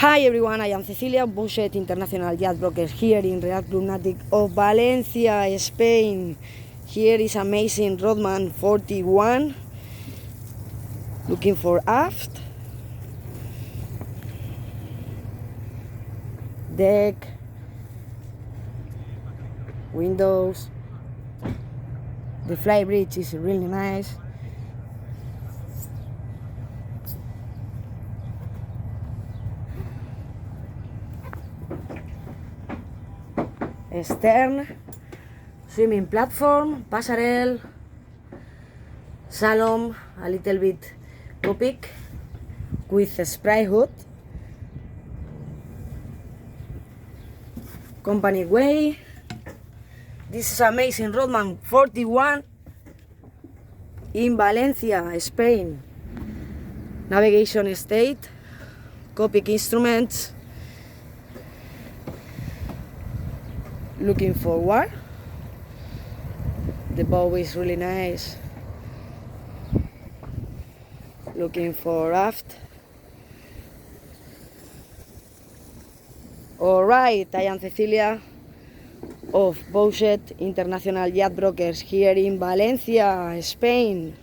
Hi everyone, I am Cecilia, Boatshed International Yacht Broker here in Real Lunatic of Valencia, Spain. Here is amazing Rodman 41, looking for aft, deck, windows. The Flybridge is really nice. Stern, swimming platform, passerelle, salon, a little bit topic with a spray hood, company way. This is amazing Rodman 41 in Valencia, Spain. Navigation state, Copic instruments. Looking forward. The bow is really nice. Looking for aft. Alright, I am Cecilia of Boatshed International Yacht Brokers here in Valencia, Spain.